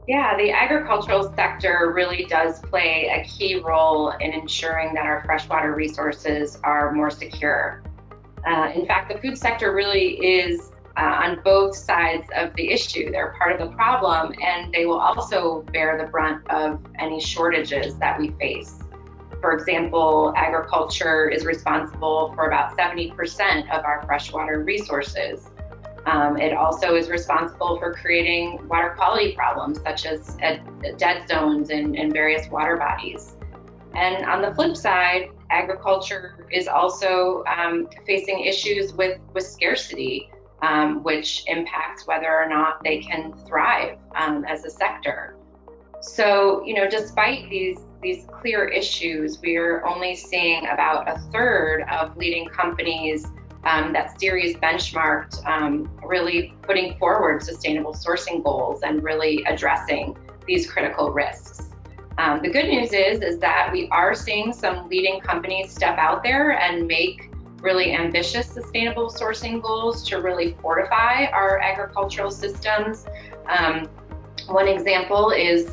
Yeah, the agricultural sector really does play a key role in ensuring that our freshwater resources are more secure. In fact, the food sector really is on both sides of the issue. They're part of the problem, and they will also bear the brunt of any shortages that we face. For example, agriculture is responsible for about 70% of our freshwater resources. It also is responsible for creating water quality problems, such as dead zones in various water bodies. And on the flip side, agriculture is also facing issues with scarcity, which impacts whether or not they can thrive as a sector. So, despite these clear issues, we're only seeing about a third of leading companies that Ceres benchmarked really putting forward sustainable sourcing goals and really addressing these critical risks. The good news is that we are seeing some leading companies step out there and make really ambitious sustainable sourcing goals to really fortify our agricultural systems. One example is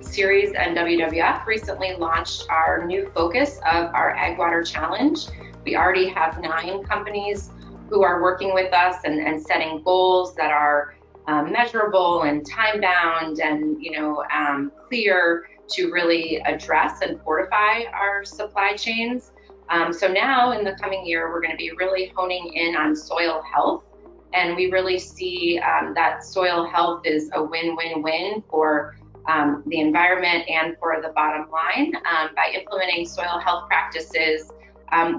Ceres and WWF recently launched our new focus of our Ag Water Challenge. We already have 9 companies who are working with us and setting goals that are measurable and time-bound and clear to really address and fortify our supply chains. So now in the coming year, we're going to be really honing in on soil health. And we really see that soil health is a win-win-win for the environment and for the bottom line. By implementing soil health practices,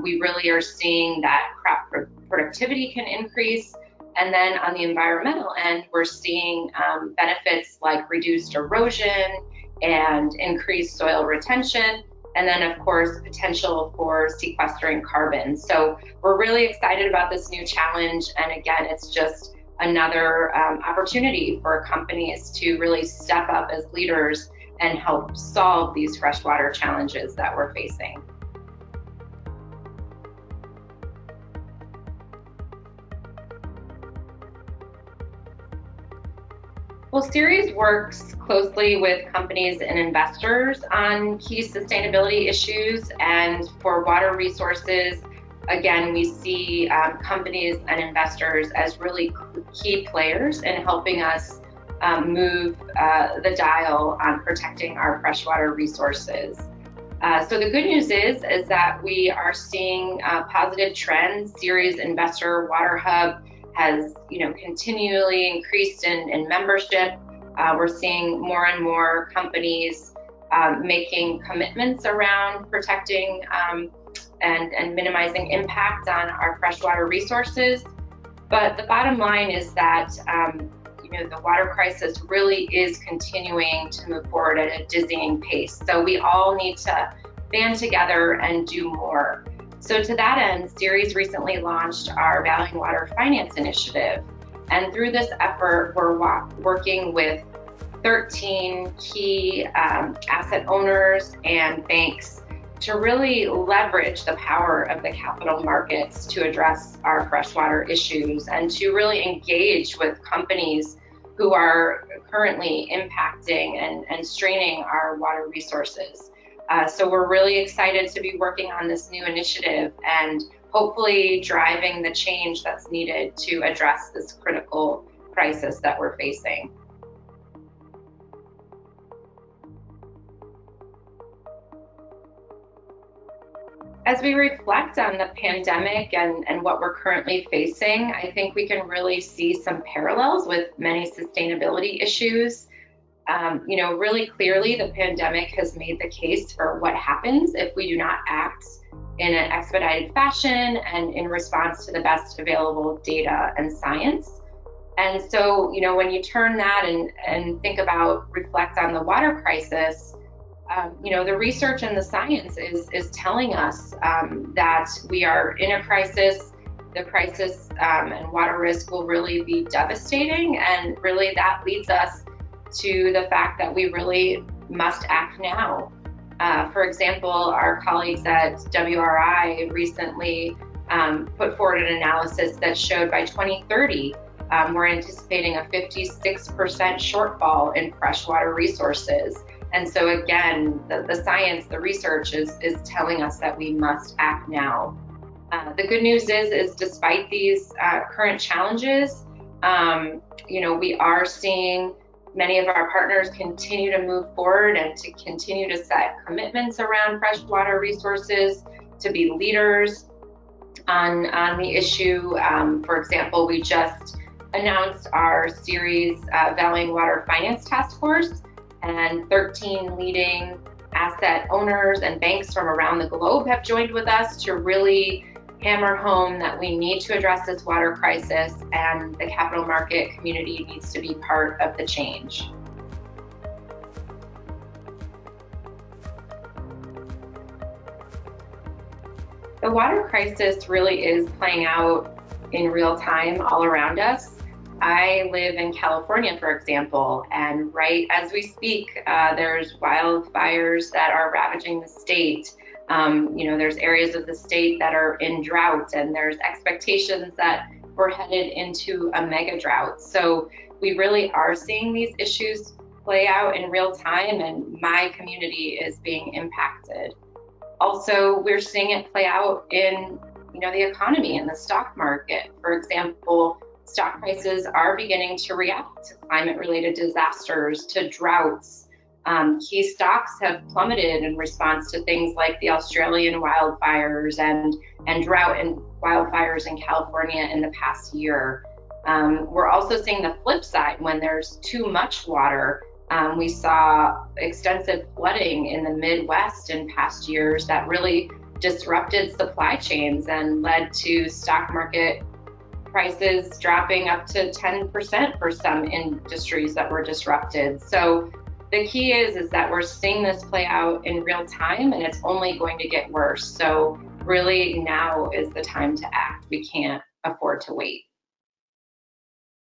we really are seeing that crop productivity can increase. And then on the environmental end, we're seeing benefits like reduced erosion and increased soil retention. And then, of course, potential for sequestering carbon. So we're really excited about this new challenge. And again, it's just another opportunity for companies to really step up as leaders and help solve these freshwater challenges that we're facing. Well, Ceres works closely with companies and investors on key sustainability issues. And for water resources, again, we see companies and investors as really key players in helping us move the dial on protecting our freshwater resources. So the good news is that we are seeing positive trends. Ceres Investor Water Hub has continually increased in membership. We're seeing more and more companies making commitments around protecting and minimizing impact on our freshwater resources. But the bottom line is that the water crisis really is continuing to move forward at a dizzying pace. So we all need to band together and do more. So to that end, Ceres recently launched our Valuing Water Finance Initiative. And through this effort, we're working with 13 key asset owners and banks to really leverage the power of the capital markets to address our freshwater issues and to really engage with companies who are currently impacting and straining our water resources. So we're really excited to be working on this new initiative and hopefully driving the change that's needed to address this critical crisis that we're facing. As we reflect on the pandemic and what we're currently facing, I think we can really see some parallels with many sustainability issues. Really clearly, the pandemic has made the case for what happens if we do not act in an expedited fashion and in response to the best available data and science. And so, when you turn that and think about, reflect on the water crisis, the research and the science is telling us that we are in a crisis. The crisis and water risk will really be devastating. And really that leads us to the fact that we really must act now. For example, our colleagues at WRI recently put forward an analysis that showed by 2030, we're anticipating a 56% shortfall in freshwater resources. And so again, the science, the research is telling us that we must act now. The good news is despite these current challenges, we are seeing many of our partners continue to move forward and to continue to set commitments around freshwater resources, to be leaders on the issue. For example, we just announced our Ceres Valley and Water Finance Task Force, and 13 leading asset owners and banks from around the globe have joined with us to really hammer home that we need to address this water crisis, and the capital market community needs to be part of the change. The water crisis really is playing out in real time all around us. I live in California, for example, and right as we speak, there's wildfires that are ravaging the state. There's areas of the state that are in drought, and there's expectations that we're headed into a mega drought. So we really are seeing these issues play out in real time, and my community is being impacted. Also, we're seeing it play out in, the economy and the stock market. For example, stock prices are beginning to react to climate-related disasters, to droughts. Key stocks have plummeted in response to things like the Australian wildfires and drought and wildfires in California in the past year. We're also seeing the flip side. When there's too much water, we saw extensive flooding in the Midwest in past years that really disrupted supply chains and led to stock market prices dropping up to 10% for some industries that were disrupted. So the key is that we're seeing this play out in real time, and it's only going to get worse. So really now is the time to act. We can't afford to wait.